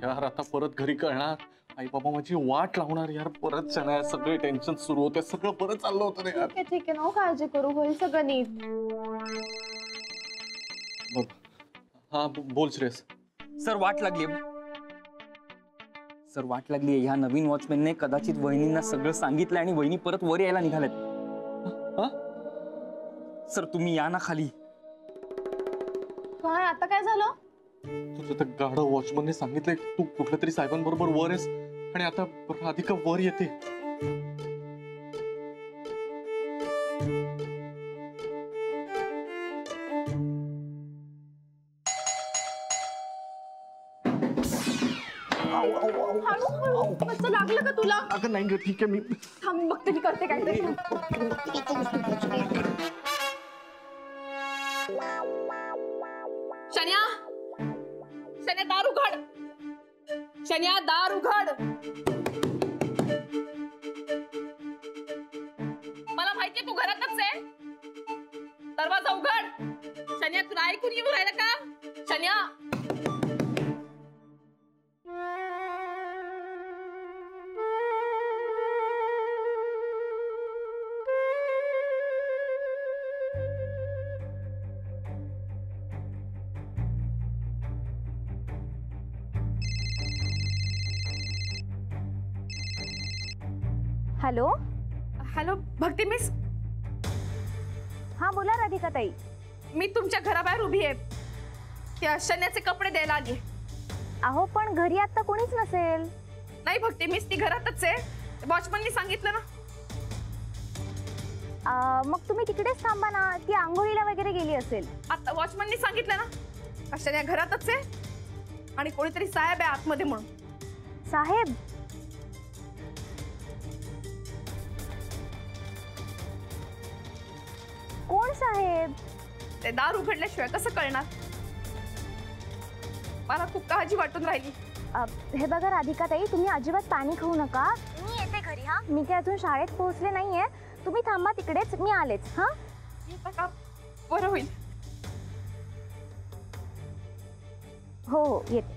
यार आता परत घरी कळणार, आई बाबा माझी वाट लावणार यार, परत सगळ्या सगळे टेन्शन सुरू होते, सगळं परत चाललं होतं रे यार. ठीक आहे नो काळजी करू, होईल सगळं नीट. हा बोल श्रेयस. सर वाट लागली. सर वाट लागली. ह्या नवीन वॉचमॅनने कदाचित वहिनींना सगळं सांगितलं आणि वहिनी परत वर यायला निघाल्यात. सर तुम्ही या ना खाली. काय आता काय झालं? तुझं तर गाढ वॉचमनने सांगितलंय तू कुठल्या तरी साहेबांबरोबर वर आहेस आणि आता राधिका वर येते. हळू लागलं का तुला? अगं नाही ग ठीक आहे मी थांब बघते मी करते काय तरी. शन्या शन्या दार उघड. शन्या दार उघड. मला माहितीये तू घरातच आहे. दरवाजा उघड. शन्या तुला ऐकून येऊ राहिलं का? शन्या हॅलो. हॅलो भक्ती मिस. हा बोला राधिका ताई. मी तुमच्या घराबाहेर उभी आहे. त्या शन्याचे कपडे द्यायला आली. अहो पण घरी आता कोणीच नसेल. नाही भक्ती मिस ती घरातच आहे. वॉचमननी सांगितलं ना. मग तुम्ही तिकडेच थांबा ना. ती आंघोळीला वगैरे गेली असेल. आता वॉचमननी सांगितलं ना शन्या घरातच आहे आणि कोणीतरी साहेब आहे आतमध्ये म्हणून. साहेब? कोण साहेब? ते दार उघडल्याशिवाय कसं कळणार? मला खूप काळजी वाटून राहिली. हे बघा राधिका ताई, तुम्ही अजिबात पॅनिक होऊ नका. मी येते घरी. हा मी काय अजून शाळेत पोहोचले नाहीये. तुम्ही थांबा तिकडेच, मी आलेच. हा बरं होईल. हो हो येते.